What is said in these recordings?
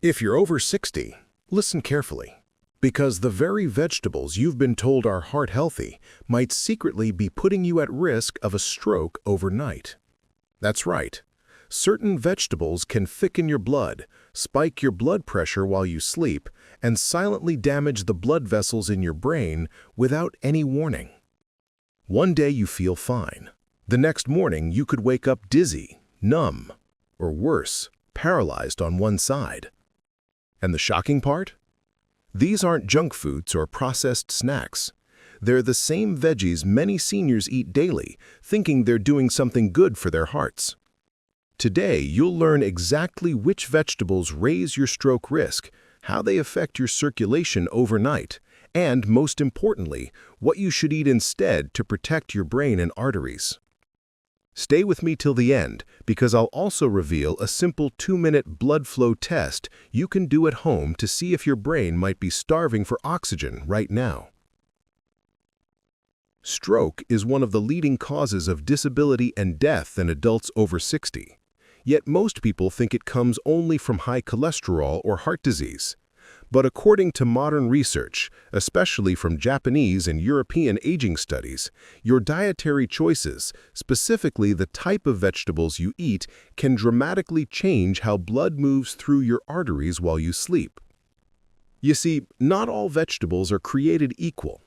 If you're over 60, listen carefully, because the very vegetables you've been told are heart healthy might secretly be putting you at risk of a stroke overnight. That's right. Certain vegetables can thicken your blood, spike your blood pressure while you sleep, and silently damage the blood vessels in your brain without any warning. One day you feel fine. The next morning you could wake up dizzy, numb, or worse, paralyzed on one side. And the shocking part? These aren't junk foods or processed snacks. They're the same veggies many seniors eat daily, thinking they're doing something good for their hearts. Today, you'll learn exactly which vegetables raise your stroke risk, how they affect your circulation overnight, and, most importantly, what you should eat instead to protect your brain and arteries. Stay with me till the end, because I'll also reveal a simple 2-minute blood flow test you can do at home to see if your brain might be starving for oxygen right now. Stroke is one of the leading causes of disability and death in adults over 60. Yet most people think it comes only from high cholesterol or heart disease. But according to modern research, especially from Japanese and European aging studies, your dietary choices, specifically the type of vegetables you eat, can dramatically change how blood moves through your arteries while you sleep. You see, not all vegetables are created equal.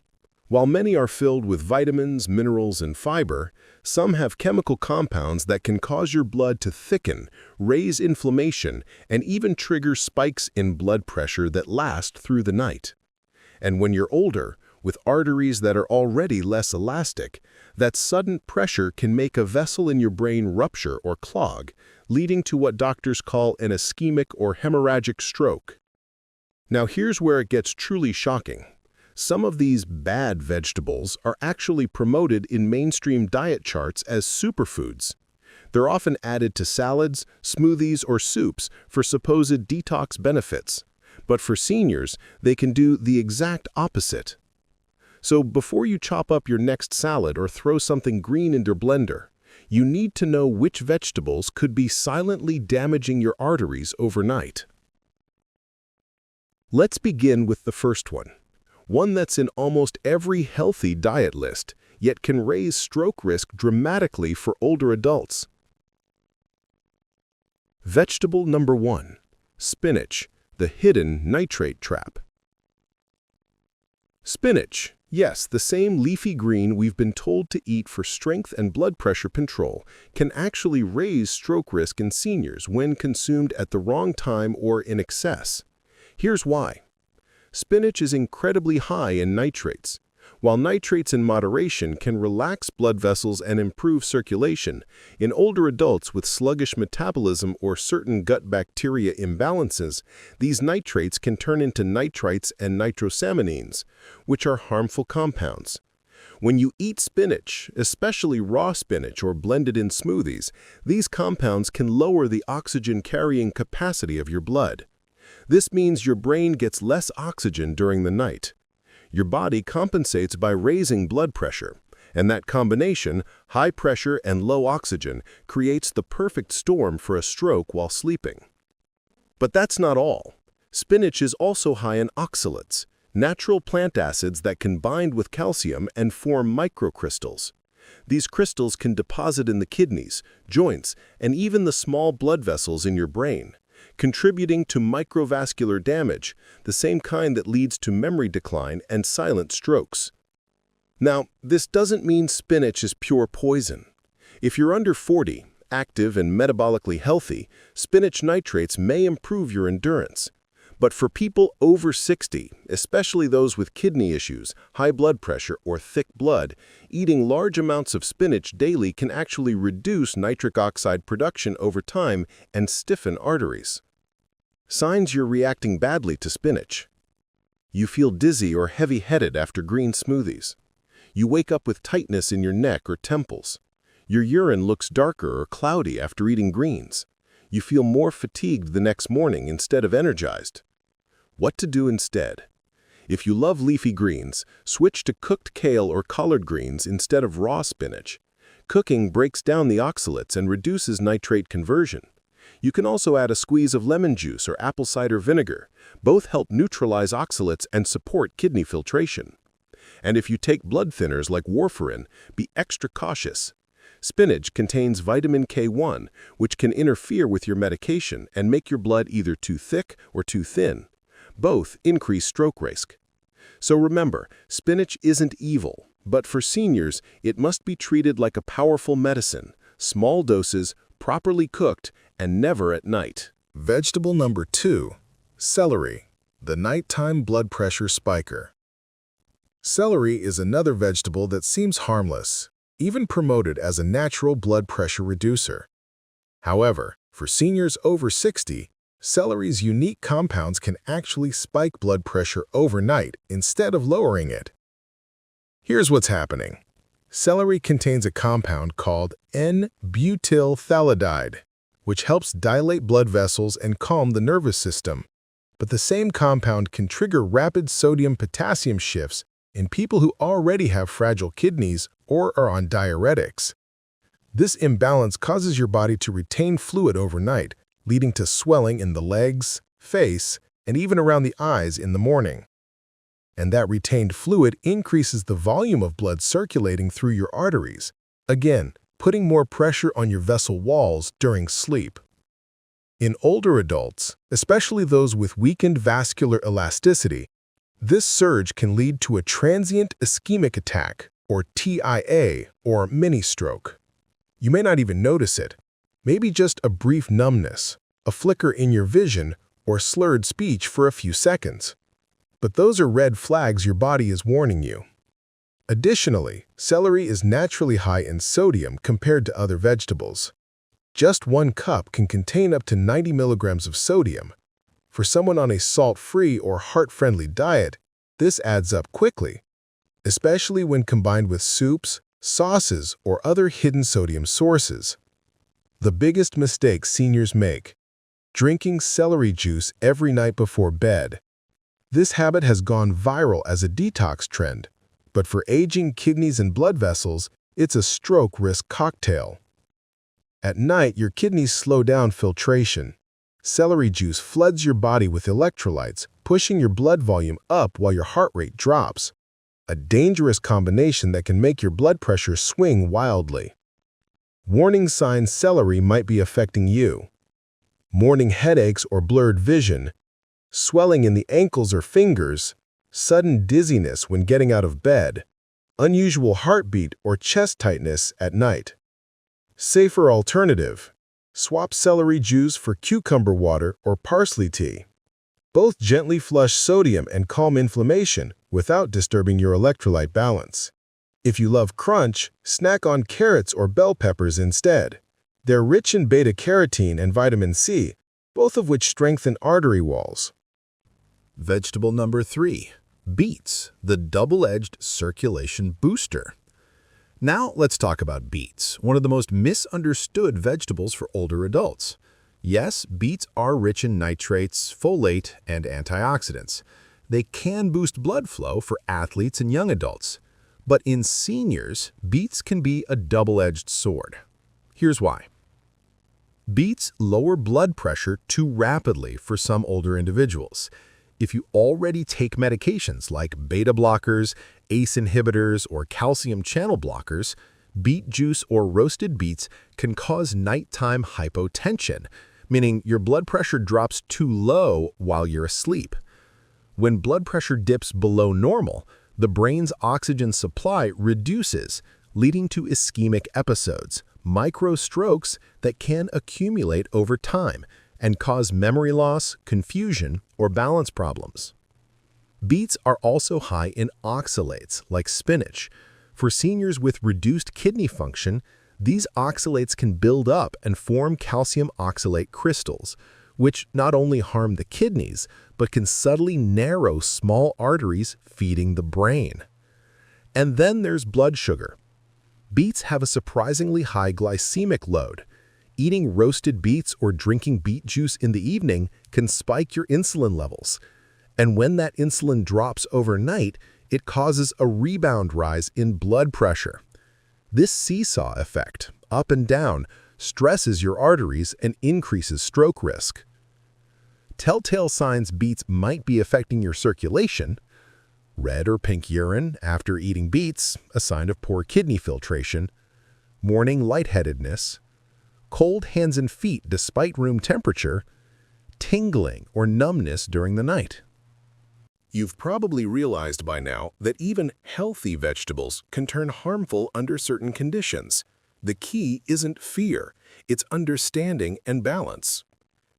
While many are filled with vitamins, minerals, and fiber, some have chemical compounds that can cause your blood to thicken, raise inflammation, and even trigger spikes in blood pressure that last through the night. And when you're older, with arteries that are already less elastic, that sudden pressure can make a vessel in your brain rupture or clog, leading to what doctors call an ischemic or hemorrhagic stroke. Now here's where it gets truly shocking. Some of these bad vegetables are actually promoted in mainstream diet charts as superfoods. They're often added to salads, smoothies, or soups for supposed detox benefits. But for seniors, they can do the exact opposite. So before you chop up your next salad or throw something green in your blender, you need to know which vegetables could be silently damaging your arteries overnight. Let's begin with the first one that's in almost every healthy diet list, yet can raise stroke risk dramatically for older adults. Vegetable number 1, spinach, the hidden nitrate trap. Spinach, yes, the same leafy green we've been told to eat for strength and blood pressure control, can actually raise stroke risk in seniors when consumed at the wrong time or in excess. Here's why. Spinach is incredibly high in nitrates. While nitrates in moderation can relax blood vessels and improve circulation, in older adults with sluggish metabolism or certain gut bacteria imbalances, these nitrates can turn into nitrites and nitrosaminines, which are harmful compounds. When you eat spinach, especially raw spinach or blended in smoothies, these compounds can lower the oxygen-carrying capacity of your blood. This means your brain gets less oxygen during the night. Your body compensates by raising blood pressure, and that combination, high pressure and low oxygen, creates the perfect storm for a stroke while sleeping. But that's not all. Spinach is also high in oxalates, natural plant acids that can bind with calcium and form microcrystals. These crystals can deposit in the kidneys, joints, and even the small blood vessels in your brain, contributing to microvascular damage, the same kind that leads to memory decline and silent strokes. Now, this doesn't mean spinach is pure poison. If you're under 40, active and metabolically healthy, spinach nitrates may improve your endurance. But for people over 60, especially those with kidney issues, high blood pressure, or thick blood, eating large amounts of spinach daily can actually reduce nitric oxide production over time and stiffen arteries. Signs you're reacting badly to spinach. You feel dizzy or heavy-headed after green smoothies. You wake up with tightness in your neck or temples. Your urine looks darker or cloudy after eating greens. You feel more fatigued the next morning instead of energized. What to do instead? If you love leafy greens, switch to cooked kale or collard greens instead of raw spinach. Cooking breaks down the oxalates and reduces nitrate conversion. You can also add a squeeze of lemon juice or apple cider vinegar. Both help neutralize oxalates and support kidney filtration. And if you take blood thinners like warfarin, be extra cautious. Spinach contains vitamin K1, which can interfere with your medication and make your blood either too thick or too thin. Both increase stroke risk. So remember, spinach isn't evil, but for seniors, it must be treated like a powerful medicine, small doses, properly cooked, and never at night. Vegetable number 2, celery, the nighttime blood pressure spiker. Celery is another vegetable that seems harmless, even promoted as a natural blood pressure reducer. However, for seniors over 60, celery's unique compounds can actually spike blood pressure overnight instead of lowering it. Here's what's happening. Celery contains a compound called N-butylphthalidide, which helps dilate blood vessels and calm the nervous system. But the same compound can trigger rapid sodium-potassium shifts in people who already have fragile kidneys or are on diuretics. This imbalance causes your body to retain fluid overnight, leading to swelling in the legs, face, and even around the eyes in the morning. And that retained fluid increases the volume of blood circulating through your arteries, again, putting more pressure on your vessel walls during sleep. In older adults, especially those with weakened vascular elasticity, this surge can lead to a transient ischemic attack, or TIA, or mini-stroke. You may not even notice it. Maybe just a brief numbness, a flicker in your vision, or slurred speech for a few seconds. But those are red flags your body is warning you. Additionally, celery is naturally high in sodium compared to other vegetables. Just 1 cup can contain up to 90 milligrams of sodium. For someone on a salt-free or heart-friendly diet, this adds up quickly, especially when combined with soups, sauces, or other hidden sodium sources. The biggest mistake seniors make: drinking celery juice every night before bed. This habit has gone viral as a detox trend, but for aging kidneys and blood vessels, it's a stroke risk cocktail. At night, your kidneys slow down filtration. Celery juice floods your body with electrolytes, pushing your blood volume up while your heart rate drops. A dangerous combination that can make your blood pressure swing wildly. Warning signs celery might be affecting you: morning headaches or blurred vision, swelling in the ankles or fingers, sudden dizziness when getting out of bed, unusual heartbeat or chest tightness at night. Safer alternative: swap celery juice for cucumber water or parsley tea. Both gently flush sodium and calm inflammation without disturbing your electrolyte balance. If you love crunch, snack on carrots or bell peppers instead. They're rich in beta-carotene and vitamin C, both of which strengthen artery walls. Vegetable number 3, beets, the double-edged circulation booster. Now let's talk about beets, one of the most misunderstood vegetables for older adults. Yes, beets are rich in nitrates, folate, and antioxidants. They can boost blood flow for athletes and young adults. But in seniors, beets can be a double-edged sword. Here's why. Beets lower blood pressure too rapidly for some older individuals. If you already take medications like beta blockers, ACE inhibitors, or calcium channel blockers, beet juice or roasted beets can cause nighttime hypotension, meaning your blood pressure drops too low while you're asleep. When blood pressure dips below normal, the brain's oxygen supply reduces, leading to ischemic episodes, micro-strokes that can accumulate over time and cause memory loss, confusion, or balance problems. Beets are also high in oxalates, like spinach. For seniors with reduced kidney function, these oxalates can build up and form calcium oxalate crystals, which not only harm the kidneys, but can subtly narrow small arteries feeding the brain. And then there's blood sugar. Beets have a surprisingly high glycemic load. Eating roasted beets or drinking beet juice in the evening can spike your insulin levels. And when that insulin drops overnight, it causes a rebound rise in blood pressure. This seesaw effect, up and down, stresses your arteries and increases stroke risk. Telltale signs beets might be affecting your circulation: red or pink urine after eating beets, a sign of poor kidney filtration; morning lightheadedness; cold hands and feet despite room temperature; tingling or numbness during the night. You've probably realized by now that even healthy vegetables can turn harmful under certain conditions. The key isn't fear, it's understanding and balance.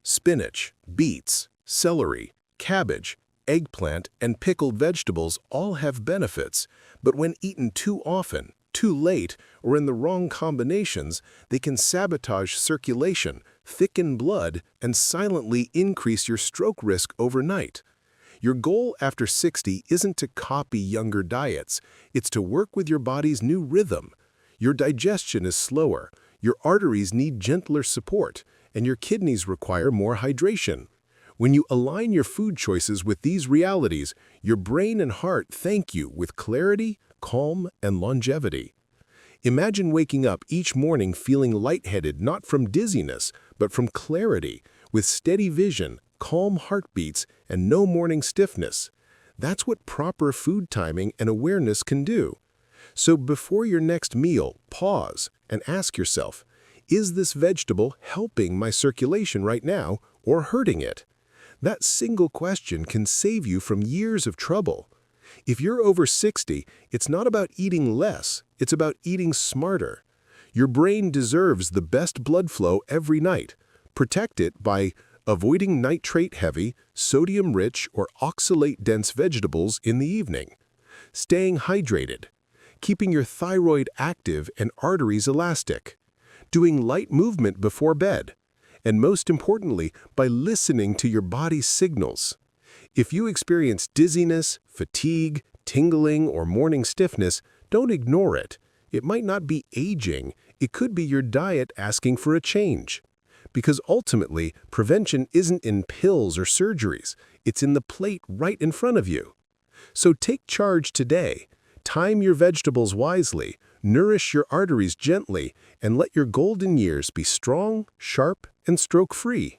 Spinach, beets, celery, cabbage, eggplant, and pickled vegetables all have benefits, but when eaten too often, too late, or in the wrong combinations, they can sabotage circulation, thicken blood, and silently increase your stroke risk overnight. Your goal after 60 isn't to copy younger diets, it's to work with your body's new rhythm. Your digestion is slower, your arteries need gentler support, and your kidneys require more hydration. When you align your food choices with these realities, your brain and heart thank you with clarity, calm, and longevity. Imagine waking up each morning feeling lightheaded not from dizziness, but from clarity, with steady vision, calm heartbeats, and no morning stiffness. That's what proper food timing and awareness can do. So before your next meal, pause and ask yourself, is this vegetable helping my circulation right now or hurting it? That single question can save you from years of trouble. If you're over 60, it's not about eating less, it's about eating smarter. Your brain deserves the best blood flow every night. Protect it by avoiding nitrate-heavy, sodium-rich, or oxalate-dense vegetables in the evening. Staying hydrated. Keeping your thyroid active and arteries elastic. Doing light movement before bed. And most importantly, by listening to your body's signals. If you experience dizziness, fatigue, tingling, or morning stiffness, don't ignore it. It might not be aging, it could be your diet asking for a change. Because ultimately, prevention isn't in pills or surgeries, it's in the plate right in front of you. So take charge today. Time your vegetables wisely, nourish your arteries gently, and let your golden years be strong, sharp, and stroke-free.